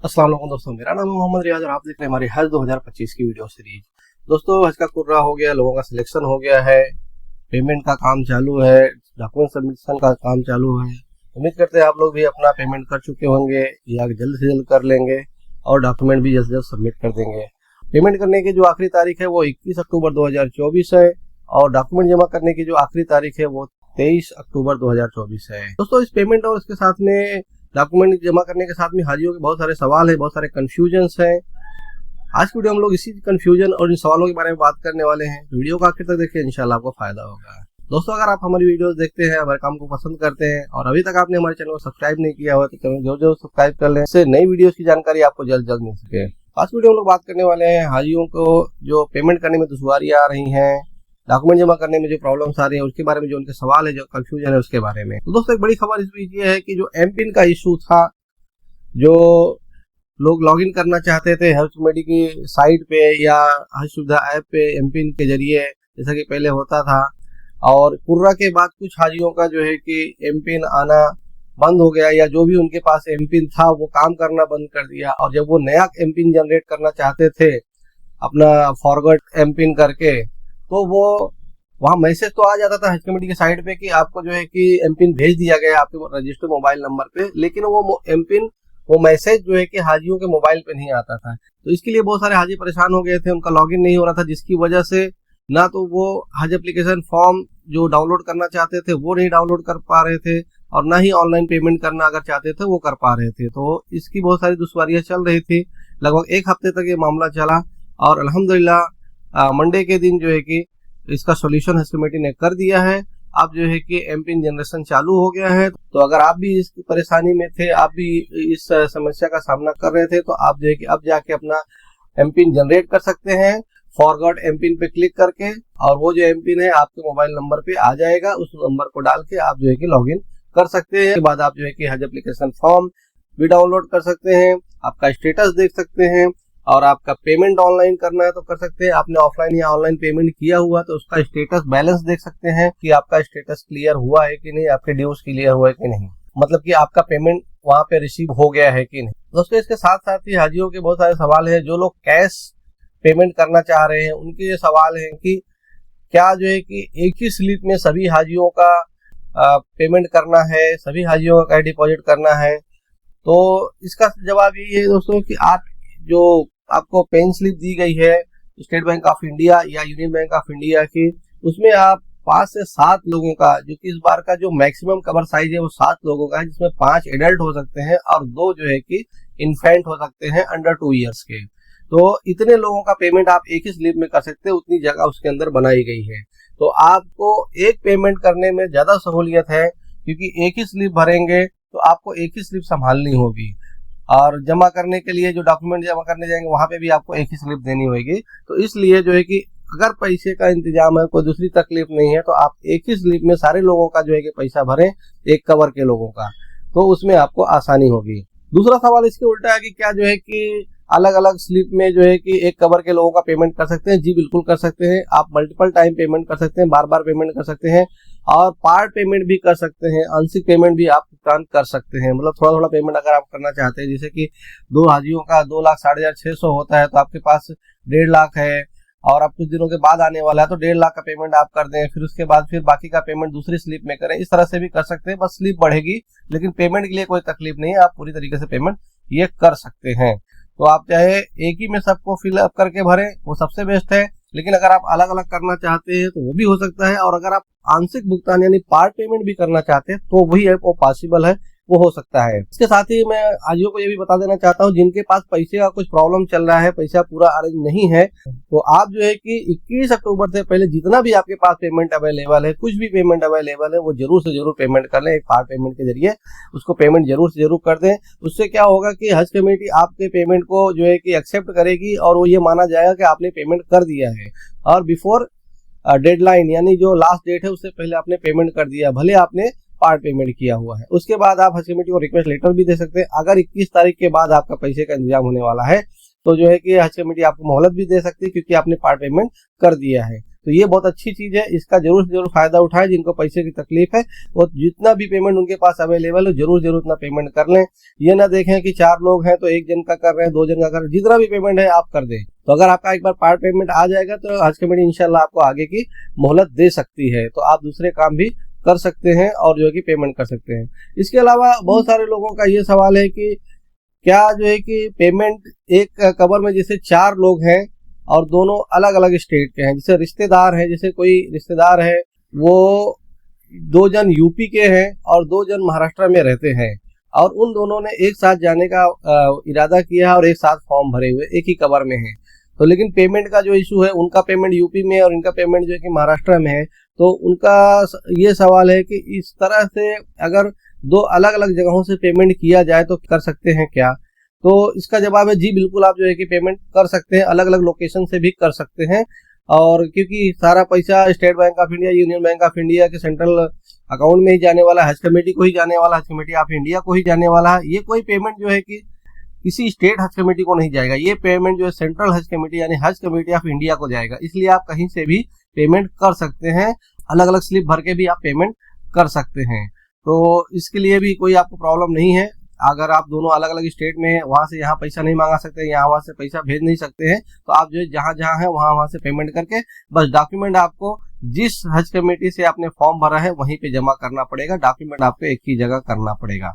अस्सलाम वालेकुम दोस्तों, मेरा नाम है मोहम्मद रियाज और आप देख रहे हैं हमारी हज 2025 की वीडियो सीरीज। दोस्तों, हज का कुर्रा हो गया, लोगों का सिलेक्शन हो गया है, पेमेंट का काम चालू है, डॉक्यूमेंट सबमिशन का काम चालू है। उम्मीद करते हैं आप लोग भी अपना पेमेंट कर चुके होंगे या जल्द से जल्द कर लेंगे और डॉक्यूमेंट भी जल्द से जल्द सबमिट कर देंगे। पेमेंट करने की जो आखिरी तारीख है वो 21 अक्टूबर 2024 है और डॉक्यूमेंट जमा करने की जो आखिरी तारीख है वो 23 अक्टूबर 2024 है। दोस्तों, इस पेमेंट और इसके साथ में डॉक्यूमेंट जमा करने के साथ में हाजियों के बहुत सारे सवाल है, बहुत सारे कंफ्यूजन्स हैं। आज की वीडियो हम लोग इसी कंफ्यूजन और इन सवालों के बारे में बात करने वाले हैं। वीडियो को आखिर तक देखिए, इंशाल्लाह आपको फायदा होगा। दोस्तों, अगर आप हमारी वीडियोस देखते हैं, हमारे काम को पसंद करते हैं और अभी तक आपने हमारे चैनल को सब्सक्राइब नहीं किया हुआ तो चैनल जो सब्सक्राइब कर लें, इससे नई वीडियोस की जानकारी आपको जल्द जल्द मिल सके। आज की वीडियो हम लोग बात करने वाले हैं हाजियों को जो पेमेंट करने में दुश्वारियां आ रही हैं, डॉक्यूमेंट जमा करने में जो प्रॉब्लम्स आ रही है उसके बारे में, जो उनके सवाल है, जो कंफ्यूजन है उसके बारे में। तो दोस्तों, एक बड़ी खबर इस बीच ये है कि जो एमपिन का इशू था, जो लोग लॉगिन करना चाहते थे हज कमेटी की साइट पे या हज सुविधा ऐप पे एमपिन के जरिए, जैसा कि पहले होता था, और कुर्रा के बाद कुछ हाजियों का जो है कि एमपिन आना बंद हो गया या जो भी उनके पास एमपिन था वो काम करना बंद कर दिया। और जब वो नया एमपिन जनरेट करना चाहते थे अपना फॉरगॉट एमपिन करके, तो वो वहाँ मैसेज तो आ जाता था हज कमेटी की साइट पे कि आपको जो है कि एमपिन भेज दिया गया आपके रजिस्टर्ड मोबाइल नंबर पे, लेकिन वो एमपिन, वो मैसेज जो है कि हाजियों के मोबाइल पे नहीं आता था। तो इसके लिए बहुत सारे हाजी परेशान हो गए थे, उनका लॉगिन नहीं हो रहा था, जिसकी वजह से ना तो वो हज एप्लीकेशन फॉर्म जो डाउनलोड करना चाहते थे वो नहीं डाउनलोड कर पा रहे थे और ना ही ऑनलाइन पेमेंट करना अगर चाहते थे वो कर पा रहे थे। तो इसकी बहुत सारी दुश्वारियां चल रही थी। लगभग एक हफ्ते तक ये मामला चला और अल्हम्दुलिल्लाह मंडे के दिन जो है कि इसका सोल्यूशन हज कमेटी ने कर दिया है। अब जो है कि एमपिन जनरेशन चालू हो गया है। तो अगर आप भी इस परेशानी में थे, आप भी इस समस्या का सामना कर रहे थे, तो आप जो है कि अब जाके अपना एमपिन जनरेट कर सकते हैं फॉरगॉट एमपिन पे क्लिक करके, और वो जो एमपिन है आपके मोबाइल नंबर पे आ जाएगा। उस नंबर को डाल के आप जो है कि लॉगिन कर सकते हैं। उसके बाद आप जो है कि हज एप्लीकेशन फॉर्म भी डाउनलोड कर सकते हैं, आपका स्टेटस देख सकते हैं, और आपका पेमेंट ऑनलाइन करना है तो कर सकते हैं। आपने ऑफलाइन या ऑनलाइन पेमेंट किया हुआ तो उसका स्टेटस बैलेंस देख सकते हैं कि आपका स्टेटस क्लियर हुआ है कि नहीं, आपके ड्यूज क्लियर हुआ है कि नहीं, मतलब कि आपका पेमेंट वहां पे रिसीव हो गया है कि नहीं। दोस्तों, इसके साथ साथ ही हाजियों के बहुत सारे सवाल है। जो लोग कैश पेमेंट करना चाह रहे हैं उनके ये सवाल है कि क्या जो है कि एक ही स्लिप में सभी हाजियों का पेमेंट करना है, सभी हाजियों का डिपॉजिट करना है। तो इसका जवाब ये है दोस्तों कि आप जो आपको पेन स्लिप दी गई है स्टेट बैंक ऑफ इंडिया या यूनियन बैंक ऑफ इंडिया की, उसमें आप 5 से 7 लोगों का, जो कि इस बार का जो मैक्सिमम कवर साइज है वो 7 लोगों का है, जिसमें 5 एडल्ट हो सकते हैं और 2 जो है कि इन्फेंट हो सकते हैं अंडर 2 ईयर्स के। तो इतने लोगों का पेमेंट आप एक ही स्लिप में कर सकते हैं, उतनी जगह उसके अंदर बनाई गई है। तो आपको एक पेमेंट करने में ज्यादा सहूलियत है, क्योंकि एक ही स्लिप भरेंगे तो आपको एक ही स्लिप संभालनी होगी, और जमा करने के लिए जो डॉक्यूमेंट जमा करने जाएंगे वहां पे भी आपको एक ही स्लिप देनी होगी। तो इसलिए जो है कि अगर पैसे का इंतजाम है, कोई दूसरी तकलीफ नहीं है, तो आप एक ही स्लिप में सारे लोगों का जो है कि पैसा भरें, एक कवर के लोगों का, तो उसमें आपको आसानी होगी। दूसरा सवाल इसके उल्टा है कि क्या जो है कि अलग अलग स्लिप में जो है कि एक कवर के लोगों का पेमेंट कर सकते हैं। जी बिल्कुल कर सकते हैं। आप मल्टीपल टाइम पेमेंट कर सकते हैं, बार बार पेमेंट कर सकते हैं, और पार्ट पेमेंट भी कर सकते हैं, आंशिक पेमेंट भी आप भुगतान कर सकते हैं। मतलब थोड़ा थोड़ा पेमेंट अगर आप करना चाहते हैं, जैसे कि 2 हाजियों का 2,60,600 होता है, तो आपके पास 1.5 लाख है और आप कुछ दिनों के बाद आने वाला है, तो 1.5 लाख का पेमेंट आप कर दें, फिर उसके बाद फिर बाकी का पेमेंट दूसरी स्लिप में करें। इस तरह से भी कर सकते हैं, बस स्लिप बढ़ेगी, लेकिन पेमेंट के लिए कोई तकलीफ नहीं है, आप पूरी तरीके से पेमेंट ये कर सकते हैं। तो आप चाहे एक ही में सबको फिलअप करके भरें, वो सबसे बेस्ट है, लेकिन अगर आप अलग अलग करना चाहते हैं तो वो भी हो सकता है, और अगर आप आंशिक भुगतान यानी पार्ट पेमेंट भी करना चाहते हैं तो वही है, वो पॉसिबल है, वो हो सकता है। इसके साथ ही मैं हाजियों को ये भी बता देना चाहता हूँ, जिनके पास पैसे का कुछ प्रॉब्लम चल रहा है, पैसा पूरा अरेंज नहीं है, तो आप जो है कि 21 अक्टूबर से पहले जितना भी आपके पास पेमेंट अवेलेबल है, कुछ भी पेमेंट अवेलेबल है, वो जरूर से जरूर पेमेंट कर लें। एक पार्ट पेमेंट के जरिए उसको पेमेंट जरूर से जरूर कर दें। उससे क्या होगा कि हज कमेटी आपके पेमेंट को जो है कि एक्सेप्ट करेगी और वो ये माना जाएगा कि आपने पेमेंट कर दिया है, और बिफोर डेडलाइन यानी जो लास्ट डेट है उससे पहले आपने पेमेंट कर दिया, भले आपने पार्ट पेमेंट किया हुआ है। उसके बाद आप हज कमेटी को रिक्वेस्ट लेटर भी दे सकते हैं। अगर 21 तारीख के बाद आपका पैसे का इंतजाम होने वाला है तो जो है कि हज कमेटी आपको मोहलत भी दे सकती है, क्योंकि आपने पार्ट पेमेंट कर दिया है। तो ये बहुत अच्छी चीज है, इसका जरूर से जरूर फायदा उठाएं। जिनको पैसे की तकलीफ है वो जितना भी पेमेंट उनके पास अवेलेबल है जरूर जरूर उतना पेमेंट कर लें। ये ना देखें कि 4 लोग हैं तो 1 जन का कर रहे हैं, 2 जन का कर रहे हैं, जितना भी पेमेंट है आप कर दें। तो अगर आपका एक बार पार्ट पेमेंट आ जाएगा तो हज कमेटी इंशाल्लाह आपको आगे की मोहलत दे सकती है, तो आप दूसरे काम भी कर सकते हैं और जो है कि पेमेंट कर सकते हैं। इसके अलावा बहुत सारे लोगों का ये सवाल है कि क्या जो है कि पेमेंट एक कवर में जैसे 4 लोग हैं और दोनों अलग अलग स्टेट के हैं, जैसे रिश्तेदार है, जैसे कोई रिश्तेदार है वो 2 जन यूपी के हैं और 2 जन महाराष्ट्र में रहते हैं और उन दोनों ने एक साथ जाने का इरादा किया है और एक साथ फॉर्म भरे हुए एक ही कवर में है। तो लेकिन पेमेंट का जो इशू है, उनका पेमेंट यूपी में और इनका पेमेंट जो है कि महाराष्ट्र में है, तो उनका ये सवाल है कि इस तरह से अगर 2 अलग अलग जगहों से पेमेंट किया जाए तो कर सकते हैं क्या? तो इसका जवाब है जी बिल्कुल, आप जो है कि पेमेंट कर सकते हैं, अलग अलग लोकेशन से भी कर सकते हैं। और क्योंकि सारा पैसा state bank of India, union bank of India के सेंट्रल अकाउंट में ही जाने वाला, हज कमेटी को ही जाने वाला, हज कमेटी ऑफ इंडिया को ही जाने वाला है। ये कोई पेमेंट जो है कि किसी स्टेट हज कमेटी को नहीं जाएगा, ये पेमेंट जो है सेंट्रल हज कमेटी यानी हज कमेटी ऑफ इंडिया को जाएगा। इसलिए आप कहीं से भी पेमेंट कर सकते हैं, अलग अलग स्लिप भर के भी आप पेमेंट कर सकते हैं। तो इसके लिए भी कोई आपको प्रॉब्लम नहीं है। अगर आप दोनों अलग अलग स्टेट में हैं, वहां से यहाँ पैसा नहीं मांगा सकते, यहाँ वहां से पैसा भेज नहीं सकते हैं, तो आप जो है जहां जहां है वहां से पेमेंट करके बस डॉक्यूमेंट आपको जिस हज कमेटी से आपने फॉर्म भरा है वहीं पे जमा करना पड़ेगा। डॉक्यूमेंट आपको एक ही जगह करना पड़ेगा,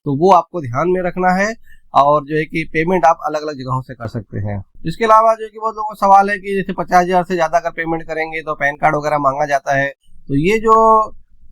तो वो आपको ध्यान में रखना है। और जो है कि पेमेंट आप अलग अलग जगहों से कर सकते हैं। इसके अलावा जो है कि बहुत लोगों का सवाल है कि जैसे 50,000 से ज्यादा अगर पेमेंट करेंगे तो पैन कार्ड वगैरह मांगा जाता है। तो ये जो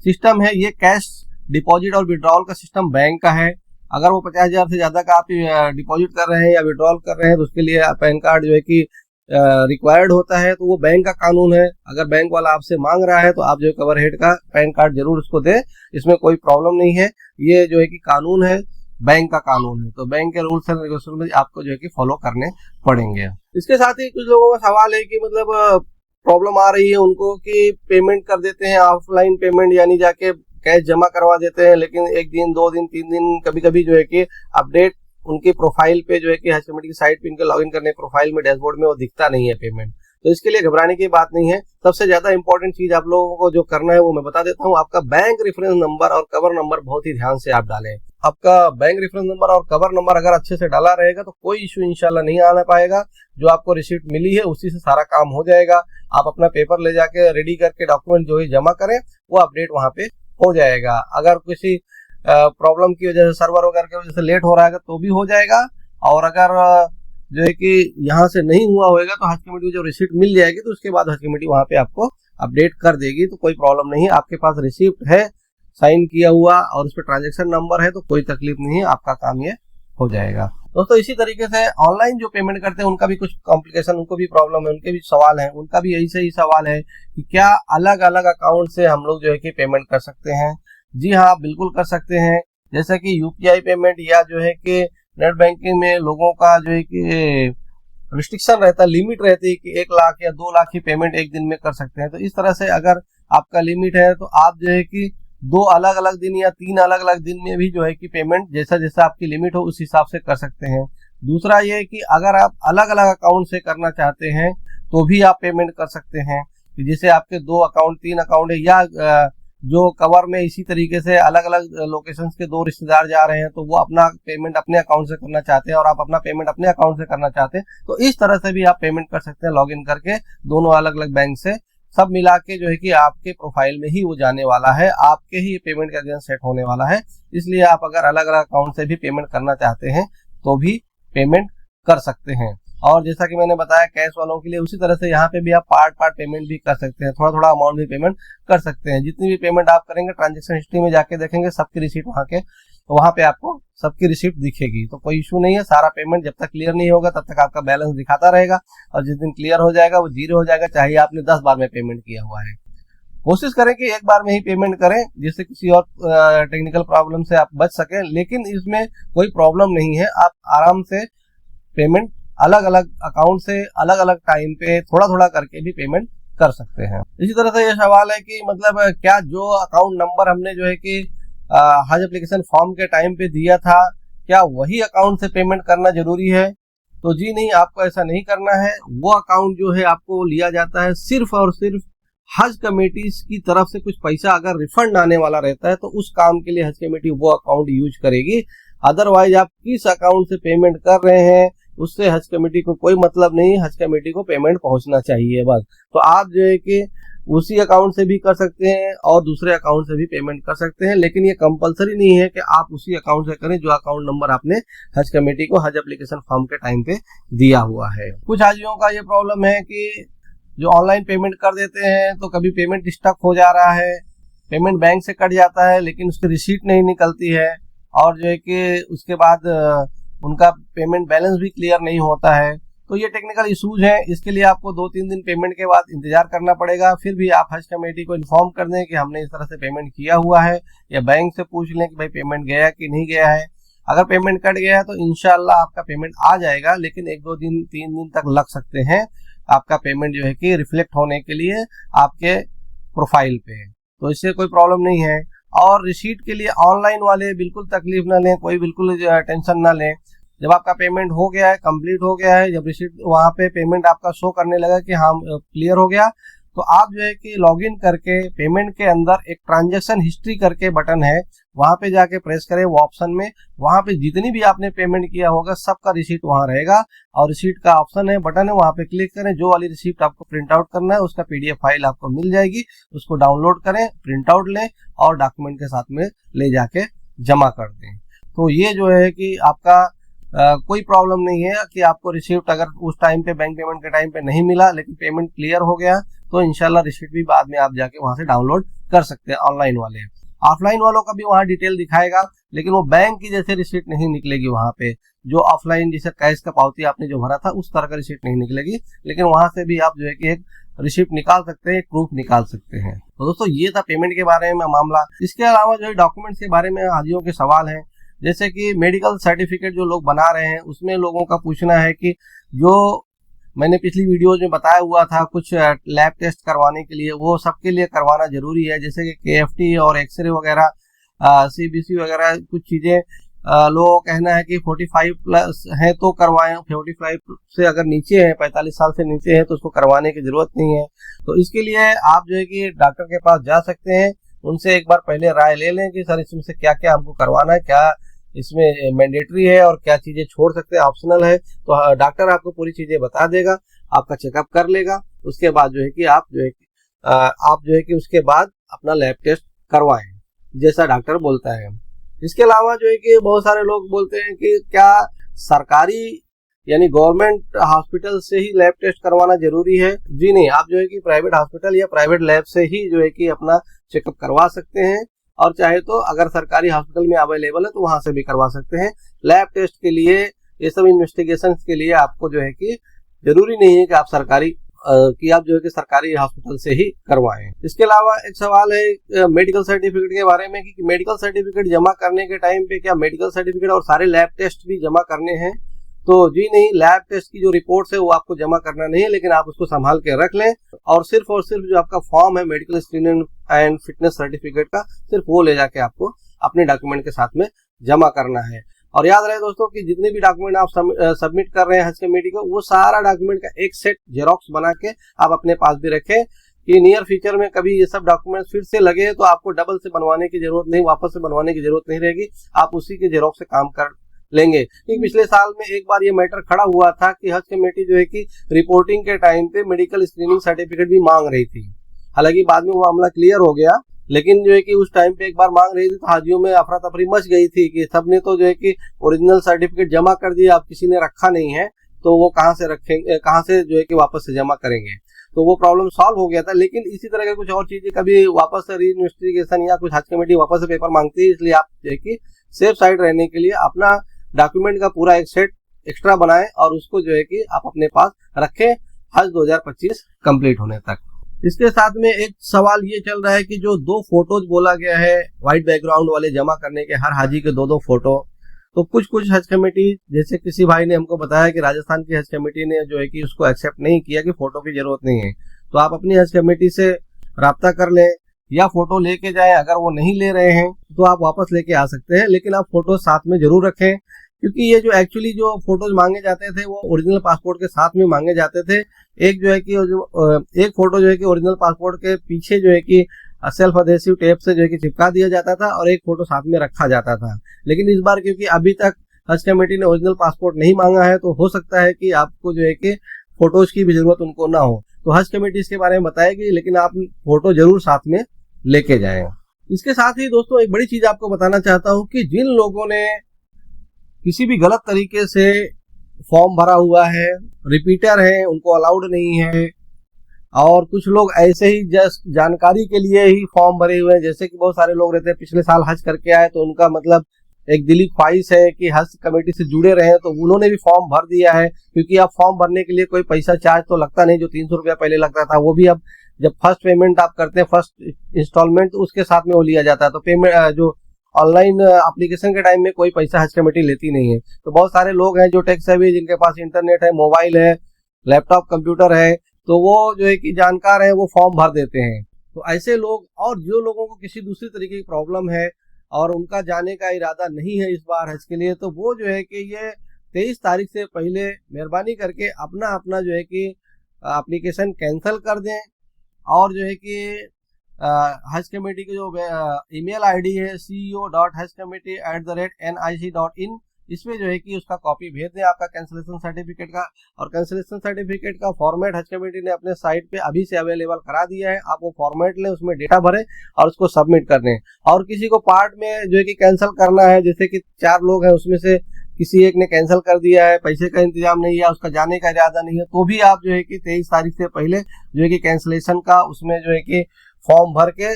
सिस्टम है ये कैश डिपॉजिट और विड्रॉल का सिस्टम बैंक का है। अगर वो 50,000 से ज्यादा का आप डिपॉजिट कर रहे हैं या विड्रॉल कर रहे हैं तो उसके लिए पैन कार्ड जो है कि रिक्वायर्ड होता है, तो वो बैंक का कानून है। अगर बैंक वाला आपसे मांग रहा है तो आप जो है कवर हेड का पैन कार्ड जरूर उसको दें, इसमें कोई प्रॉब्लम नहीं है। ये जो है कि कानून है, बैंक का कानून है, तो बैंक के रूल्स एंड रेगुलेशन में आपको जो है कि फॉलो करने पड़ेंगे। इसके साथ ही कुछ लोगों का सवाल है कि मतलब प्रॉब्लम आ रही है उनको कि पेमेंट कर देते हैं ऑफलाइन पेमेंट, यानी जाके कैश जमा करवा देते हैं, लेकिन 1 दिन 2 दिन 3 दिन कभी कभी जो है कि अपडेट उनकी प्रोफाइल पे जो है कि हज कमेटी की साइट पे इनके लॉगिन करने प्रोफाइल में डैशबोर्ड में वो दिखता नहीं है पेमेंट। तो इसके लिए घबराने की बात नहीं है। सबसे ज्यादा इंपॉर्टेंट चीज आप लोगों को जो करना है वो मैं बता देता हूँ। आपका बैंक रेफरेंस नंबर और कवर नंबर बहुत ही ध्यान से आप डालें। आपका बैंक रेफरेंस नंबर और कवर नंबर अगर अच्छे से डाला रहेगा तो कोई इशू इंशाल्लाह नहीं आना पाएगा। जो आपको रिसीप्ट मिली है उसी से सारा काम हो जाएगा। आप अपना पेपर ले जाके रेडी करके डॉक्यूमेंट जो है जमा करें, वो अपडेट वहां पे हो जाएगा। अगर किसी प्रॉब्लम की वजह से सर्वर वगैरह की वजह से लेट हो रहा है तो भी हो जाएगा, और अगर जो है कि यहाँ से नहीं हुआ होगा तो हज कमेटी को जो रिसीप्ट मिल जाएगी तो उसके बाद हज कमेटी वहां पे आपको अपडेट कर देगी। तो कोई प्रॉब्लम नहीं है, आपके पास रिसीप्ट है साइन किया हुआ और उस पर ट्रांजेक्शन नंबर है तो कोई तकलीफ नहीं है, आपका काम ये हो जाएगा। दोस्तों इसी तरीके से ऑनलाइन जो पेमेंट करते हैं उनका भी कुछ कॉम्प्लिकेशन, उनको भी प्रॉब्लम है, उनके भी सवाल है, उनका भी यही सही सवाल है कि क्या अलग अलग अकाउंट से हम लोग जो है कि पेमेंट कर सकते हैं। जी हाँ, आप बिल्कुल कर सकते हैं। जैसे कि यूपीआई पेमेंट या जो है कि नेट बैंकिंग में लोगों का जो है कि रिस्ट्रिक्शन रहता है, लिमिट रहती है कि 1 लाख या 2 लाख की पेमेंट एक दिन में कर सकते हैं। तो इस तरह से अगर आपका लिमिट है तो आप जो है कि 2 अलग अलग दिन या 3 अलग अलग दिन में भी जो है कि पेमेंट जैसा जैसा आपकी लिमिट हो उस हिसाब से कर सकते हैं। दूसरा ये है कि अगर आप अलग अलग अकाउंट से करना चाहते हैं तो भी आप पेमेंट कर सकते हैं। जैसे आपके 2 अकाउंट 3 अकाउंट है, या जो कवर में इसी तरीके से अलग अलग लोकेशन के 2 रिश्तेदार जा रहे हैं तो वो अपना पेमेंट अपने अकाउंट से करना चाहते हैं और आप अपना पेमेंट अपने अकाउंट से करना चाहते हैं, तो इस तरह से भी आप पेमेंट कर सकते हैं लॉगिन करके दोनों अलग अलग बैंक से। सब मिला के जो है कि आपके प्रोफाइल में ही वो जाने वाला है, आपके ही पेमेंट का अगेंस्ट सेट होने वाला है। इसलिए आप अगर अलग अलग अकाउंट से भी पेमेंट करना चाहते हैं तो भी पेमेंट कर सकते हैं। और जैसा कि मैंने बताया कैश वालों के लिए, उसी तरह से यहाँ पे भी आप पार्ट पेमेंट भी कर सकते हैं, थोड़ा थोड़ा अमाउंट भी पेमेंट कर सकते हैं। जितनी भी पेमेंट आप करेंगे ट्रांजेक्शन हिस्ट्री में जाके देखेंगे सबकी रिसीप्ट वहाँ पे आपको सबकी रिसीप्ट दिखेगी, तो कोई इशू नहीं है। सारा पेमेंट जब तक क्लियर नहीं होगा तब तक आपका बैलेंस दिखाता रहेगा, और जिस दिन क्लियर हो जाएगा वो 0 हो जाएगा, चाहे आपने 10 बार में पेमेंट किया हुआ है। कोशिश करें कि एक बार में ही पेमेंट करें जिससे किसी और टेक्निकल प्रॉब्लम से आप बच सकें, लेकिन इसमें कोई प्रॉब्लम नहीं है। आप आराम से पेमेंट अलग अलग अकाउंट से अलग अलग टाइम पे थोड़ा थोड़ा करके भी पेमेंट कर सकते हैं। इसी तरह से ये सवाल है कि मतलब क्या जो अकाउंट नंबर हमने जो है कि हज एप्लीकेशन फॉर्म के टाइम पे दिया था, क्या वही अकाउंट से पेमेंट करना जरूरी है? तो जी नहीं, आपको ऐसा नहीं करना है। वो अकाउंट जो है आपको लिया जाता है सिर्फ और सिर्फ हज कमेटी की तरफ से कुछ पैसा अगर रिफंड आने वाला रहता है तो उस काम के लिए हज कमेटी वो अकाउंट यूज करेगी। अदरवाइज आप किस अकाउंट से पेमेंट कर रहे हैं उससे हज कमेटी को कोई मतलब नहीं। हज कमेटी को पेमेंट पहुंचना चाहिए बस। तो आप जो है कि उसी अकाउंट से भी कर सकते हैं और दूसरे अकाउंट से भी पेमेंट कर सकते हैं, लेकिन ये कंपलसरी नहीं है कि आप उसी अकाउंट से करें जो अकाउंट नंबर आपने हज कमेटी को हज एप्लीकेशन फॉर्म के टाइम पे दिया हुआ है। कुछ हाजियों का ये प्रॉब्लम है कि जो ऑनलाइन पेमेंट कर देते हैं तो कभी पेमेंट स्टक हो जा रहा है, पेमेंट बैंक से कट जाता है लेकिन उसकी रिसीट नहीं निकलती है, और जो है कि उसके बाद उनका पेमेंट बैलेंस भी क्लियर नहीं होता है। तो ये टेक्निकल इश्यूज हैं। इसके लिए आपको 2-3 दिन पेमेंट के बाद इंतजार करना पड़ेगा। फिर भी आप हज कमेटी को इन्फॉर्म कर दें कि हमने इस तरह से पेमेंट किया हुआ है, या बैंक से पूछ लें कि भाई पेमेंट गया कि नहीं गया है। अगर पेमेंट कट गया है तो इंशाल्लाह आपका पेमेंट आ जाएगा, लेकिन 1-2 दिन 3 दिन तक लग सकते हैं आपका पेमेंट जो है कि रिफ्लेक्ट होने के लिए आपके प्रोफाइल पे। तो इससे कोई प्रॉब्लम नहीं है। और रिसीट के लिए ऑनलाइन वाले बिल्कुल तकलीफ ना लें, कोई बिल्कुल टेंशन ना लें। जब आपका पेमेंट हो गया है, कंप्लीट हो गया है, जब रिसीट वहां पे पेमेंट आपका शो करने लगा कि हाँ क्लियर हो गया, तो आप जो है कि लॉगिन करके पेमेंट के अंदर एक ट्रांजैक्शन हिस्ट्री करके बटन है, वहां पे जाके प्रेस करें वो ऑप्शन में। वहां पे जितनी भी आपने पेमेंट किया होगा सबका रिसीट वहां रहेगा, और रिसीट का ऑप्शन है, बटन है, वहां पे क्लिक करें। जो वाली रिसीट आपको प्रिंट आउट करना है उसका पीडीएफ फाइल आपको मिल जाएगी, उसको डाउनलोड करें, प्रिंट आउट लें और डॉक्यूमेंट के साथ में ले जाके जमा कर दें। तो ये जो है कि आपका कोई प्रॉब्लम नहीं है कि आपको रिसीप्ट अगर उस टाइम पे बैंक पेमेंट के टाइम पे नहीं मिला लेकिन पेमेंट क्लियर हो गया तो इंशाल्लाह रिसीप्ट भी बाद में आप जाके वहां से डाउनलोड कर सकते हैं। ऑनलाइन वाले, ऑफलाइन वालों का भी वहां डिटेल दिखाएगा, लेकिन वो बैंक की जैसे रिसीप्ट नहीं निकलेगी वहां पे। जो ऑफलाइन जैसे कैश का पावती आपने जो भरा था उस तरह का रिसीप्ट नहीं निकलेगी, लेकिन वहां से भी आप जो है कि एक रिसीप्ट निकाल सकते हैं, एक प्रूफ निकाल सकते हैं। तो दोस्तों ये था पेमेंट के बारे में मामला। इसके अलावा जो है डॉक्यूमेंट्स के बारे में हाजियों के सवाल हैं, जैसे कि मेडिकल सर्टिफिकेट जो लोग बना रहे हैं उसमें लोगों का पूछना है कि जो मैंने पिछली वीडियोज में बताया हुआ था कुछ लैब टेस्ट करवाने के लिए, वो सबके लिए करवाना जरूरी है। जैसे कि KFT और एक्सरे वगैरह, CBC वगैरह कुछ चीजें लोगों का कहना है कि 45+ है तो करवाएं, 45 से अगर नीचे है, 45 साल से नीचे है तो उसको करवाने की जरूरत नहीं है। तो इसके लिए आप जो है कि डॉक्टर के पास जा सकते हैं, उनसे एक बार पहले राय ले लें कि सर इसमें से क्या क्या हमको करवाना है, क्या इसमें मैंडेटरी है और क्या चीजें छोड़ सकते हैं, ऑप्शनल है। तो डॉक्टर आपको पूरी चीजें बता देगा, आपका चेकअप कर लेगा। उसके बाद जो है कि आप जो है कि उसके बाद अपना लैब टेस्ट करवाएं जैसा डॉक्टर बोलता है। इसके अलावा जो है कि बहुत सारे लोग बोलते हैं कि क्या सरकारी यानी गवर्नमेंट हॉस्पिटल से ही लैब टेस्ट करवाना जरूरी है? जी नहीं, आप जो है कि प्राइवेट हॉस्पिटल या प्राइवेट लैब से ही जो है कि अपना चेकअप करवा सकते हैं, और चाहे तो अगर सरकारी हॉस्पिटल में अवेलेबल है तो वहां से भी करवा सकते हैं। लैब टेस्ट के लिए, ये सब इन्वेस्टिगेशन के लिए आपको जो है कि जरूरी नहीं है कि आप आप जो है कि सरकारी हॉस्पिटल से ही करवाएं। इसके अलावा एक सवाल है मेडिकल सर्टिफिकेट के बारे में कि मेडिकल सर्टिफिकेट जमा करने के टाइम पे क्या मेडिकल सर्टिफिकेट और सारे लैब टेस्ट भी जमा करने हैं? तो जी नहीं, लैब टेस्ट की जो रिपोर्ट्स है वो आपको जमा करना नहीं है, लेकिन आप उसको संभाल के रख लें, और सिर्फ जो आपका फॉर्म है medical screening and fitness certificate का, सिर्फ वो ले जाके आपको अपने डॉक्यूमेंट के साथ में जमा करना है। और याद रहे दोस्तों कि जितने भी डॉक्यूमेंट आप सबमिट कर रहे हैं हज कमेटी को, वो सारा डॉक्यूमेंट का एक सेट जेरोक्स बना के आप अपने पास भी रखें कि नियर फ्यूचर में कभी ये सब डॉक्यूमेंट फिर से लगे तो आपको डबल से बनवाने की जरूरत नहीं, वापस से बनवाने की जरूरत नहीं रहेगी, आप उसी के जेरोक्स से काम कर लेंगे। क्योंकि पिछले साल में एक बार ये मैटर खड़ा हुआ था कि हज कमेटी जो है कि रिपोर्टिंग के टाइम पे मेडिकल स्क्रीनिंग सर्टिफिकेट भी मांग रही थी। हालांकि बाद में वो मामला क्लियर हो गया, लेकिन जो है कि उस टाइम पे एक बार मांग रही थी तो हाजियों में अफरा तफरी मच गई थी कि सबने तो जो है कि ओरिजिनल सर्टिफिकेट जमा कर दिया, अब किसी ने रखा नहीं है तो वो कहाँ से रखेंगे, कहाँ से जो है कि वापस से जमा करेंगे। तो वो प्रॉब्लम सॉल्व हो गया था। लेकिन इसी तरह के कुछ और चीजें कभी वापस से री इन्वेस्टिगेशन या कुछ हज कमेटी वापस से पेपर मांगती है, इसलिए आप जो है कि सेफ साइड रहने के लिए अपना डॉक्यूमेंट का पूरा एक सेट एक्स्ट्रा बनाएं और उसको जो है कि आप अपने पास रखें हज 2025 कंप्लीट होने तक। इसके साथ में एक सवाल ये चल रहा है कि जो 2 फोटोज बोला गया है व्हाइट बैकग्राउंड वाले जमा करने के, हर हाजी के 2-2 फोटो, तो कुछ हज कमेटी, जैसे किसी भाई ने हमको बताया कि राजस्थान की हज कमेटी ने जो है कि उसको एक्सेप्ट नहीं किया कि फोटो की जरूरत नहीं है। तो आप अपनी हज कमेटी से राब्ता कर लें या फोटो लेके जाएं। अगर वो नहीं ले रहे हैं तो आप वापस लेके आ सकते हैं, लेकिन आप फोटो साथ में जरूर रखें, क्योंकि ये जो एक्चुअली जो फोटोज मांगे जाते थे वो ओरिजिनल पासपोर्ट के साथ में मांगे जाते थे। एक जो है कि एक फोटो जो है कि ओरिजिनल पासपोर्ट के पीछे जो है कि सेल्फ अधेसिव टेप से जो है कि चिपका दिया जाता था और एक फोटो साथ में रखा जाता था। लेकिन इस बार क्योंकि अभी तक हज कमेटी ने ओरिजिनल पासपोर्ट नहीं मांगा है, तो हो सकता है कि आपको जो है कि फोटोज की भी जरूरत उनको ना हो। तो हज कमेटी इसके बारे में बताएगी, लेकिन आप फोटो जरूर साथ में लेके जाएं। इसके साथ ही दोस्तों एक बड़ी चीज आपको बताना चाहता हूं कि जिन लोगों ने किसी भी गलत तरीके से फॉर्म भरा हुआ है, रिपीटर है, उनको अलाउड नहीं है, और कुछ लोग ऐसे ही जस्ट जानकारी के लिए ही फॉर्म भरे हुए हैं। जैसे कि बहुत सारे लोग रहते हैं पिछले साल हज करके आए, तो उनका मतलब एक दिली ख्वाहिश है कि हज कमेटी से जुड़े रहे, तो उन्होंने भी फॉर्म भर दिया है। क्योंकि अब फॉर्म भरने के लिए कोई पैसा चार्ज तो लगता नहीं, जो 300 रुपया पहले लगता था, वो भी अब जब फर्स्ट पेमेंट आप करते हैं, फर्स्ट इंस्टॉलमेंट, तो उसके साथ में वो लिया जाता है। तो पेमेंट जो ऑनलाइन एप्लीकेशन के टाइम में कोई पैसा हज कमेटी लेती नहीं है। तो बहुत सारे लोग हैं जो टेक्स सेवी, जिनके पास इंटरनेट है, मोबाइल है, लैपटॉप, कंप्यूटर है, तो वो जो है कि जानकार है, वो फॉर्म भर देते हैं। तो ऐसे लोग, और जो लोगों को किसी दूसरी तरीके की प्रॉब्लम है और उनका जाने का इरादा नहीं है इस बार हज के लिए, तो वो जो है कि ये 23 तारीख से पहले मेहरबानी करके अपना जो है कि एप्लीकेशन कैंसिल कर दें। और जो है कि हज कमेटी की जो ईमेल आईडी है ceo.hajcommittee@nic.in, इसमें जो है कि उसका कॉपी भेज दें आपका कैंसिलेशन सर्टिफिकेट का। और कैंसिलेशन सर्टिफिकेट का फॉर्मेट हज कमेटी ने अपने साइट पे अभी से अवेलेबल करा दिया है। आप वो फॉर्मेट लें, उसमें डेटा भरें और उसको सबमिट कर दें। और किसी को पार्ट में जो है कि कैंसिल करना है, जैसे कि 4 लोग हैं, उसमें से किसी एक ने कैंसिल कर दिया है, पैसे का इंतजाम नहीं है, उसका जाने का इरादा नहीं है, तो भी आप जो है कि 23 तारीख से पहले जो है कि कैंसिलेशन का उसमें जो है कि फॉर्म भर के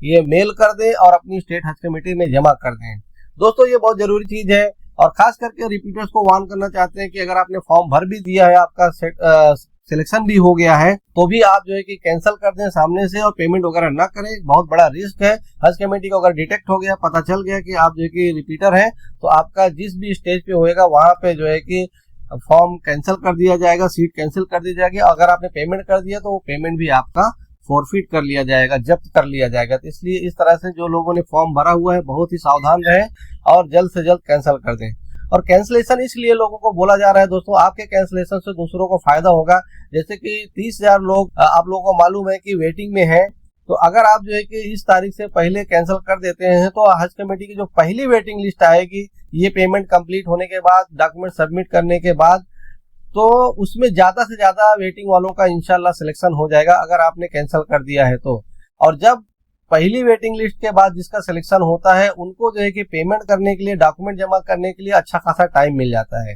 ये मेल कर दें और अपनी स्टेट हज कमेटी में जमा कर दें। दोस्तों ये बहुत जरूरी चीज है, और खास करके रिपीटर्स को वार्न करना चाहते हैं कि अगर आपने फॉर्म भर भी दिया है, आपका सिलेक्शन भी हो गया है, तो भी आप जो है कि कैंसिल कर दें सामने से और पेमेंट वगैरह ना करें। बहुत बड़ा रिस्क है। हज कमेटी को अगर डिटेक्ट हो गया, पता चल गया कि आप जो है कि रिपीटर हैं, तो आपका जिस भी स्टेज पे होएगा वहां पे जो है कि फॉर्म कैंसिल कर दिया जाएगा, सीट कैंसिल कर दी जाएगी। अगर आपने पेमेंट कर दिया तो वो पेमेंट भी आपका फॉरफिट कर लिया जाएगा, जब्त कर लिया जाएगा। तो इसलिए इस तरह से जो लोगों ने फॉर्म भरा हुआ है, बहुत ही सावधान रहें और जल्द से जल्द कैंसिल कर दें। और कैंसिलेशन इसलिए लोगों को बोला जा रहा है दोस्तों, आपके कैंसिलेशन से दूसरों को फायदा होगा। जैसे कि 30,000 लोग आप लोगों को मालूम है कि वेटिंग में है, तो अगर आप जो है कि इस तारीख से पहले कैंसिल कर देते हैं, तो हज कमेटी की जो पहली वेटिंग लिस्ट आएगी, ये पेमेंट कंप्लीट होने के बाद, डॉक्यूमेंट सबमिट करने के बाद, तो उसमें ज्यादा से ज्यादा वेटिंग वालों का इंशाल्लाह सिलेक्शन हो जाएगा, अगर आपने कैंसिल कर दिया है तो। और जब पहली वेटिंग लिस्ट के बाद जिसका सिलेक्शन होता है, उनको जो है कि पेमेंट करने के लिए, डॉक्यूमेंट जमा करने के लिए अच्छा खासा टाइम मिल जाता है।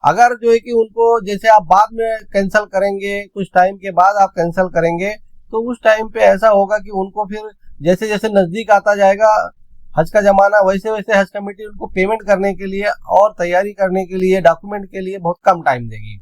अगर जो है कि उनको, जैसे आप बाद में कैंसिल करेंगे, कुछ टाइम के बाद आप कैंसिल करेंगे, तो उस टाइम पे ऐसा होगा कि उनको फिर जैसे जैसे नजदीक आता जाएगा हज का जमाना, वैसे वैसे हज कमेटी उनको पेमेंट करने के लिए और तैयारी करने के लिए, डॉक्यूमेंट के लिए बहुत कम टाइम देगी।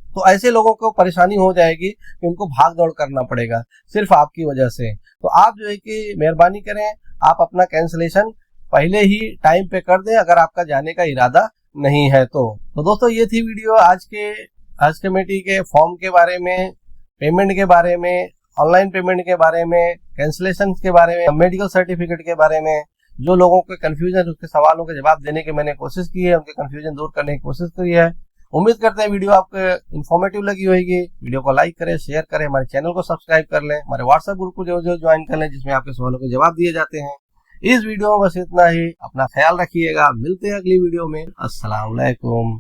तो ऐसे लोगों को परेशानी हो जाएगी कि उनको भाग दौड़ करना पड़ेगा सिर्फ आपकी वजह से। तो आप जो है कि मेहरबानी करें, आप अपना कैंसिलेशन पहले ही टाइम पे कर दें, अगर आपका जाने का इरादा नहीं है तो। दोस्तों ये थी वीडियो आज के हज कमेटी के फॉर्म के बारे में, पेमेंट के बारे में, ऑनलाइन पेमेंट के बारे में, कैंसिलेशन के बारे में, मेडिकल सर्टिफिकेट के बारे में। जो लोगों के कंफ्यूजन, उसके सवालों के जवाब देने की मैंने कोशिश की है, उनके कंफ्यूजन दूर करने की कोशिश की है। उम्मीद करते हैं वीडियो आपको इन्फॉर्मेटिव लगी होगी। वीडियो को लाइक करें, शेयर करें, हमारे चैनल को सब्सक्राइब कर लें, हमारे व्हाट्सएप ग्रुप को जो ज्वाइन कर लें, जिसमें आपके सवालों के जवाब दिए जाते हैं। इस वीडियो में बस इतना ही। अपना ख्याल रखिएगा, मिलते हैं अगली वीडियो में। अस्सलाम वालेकुम।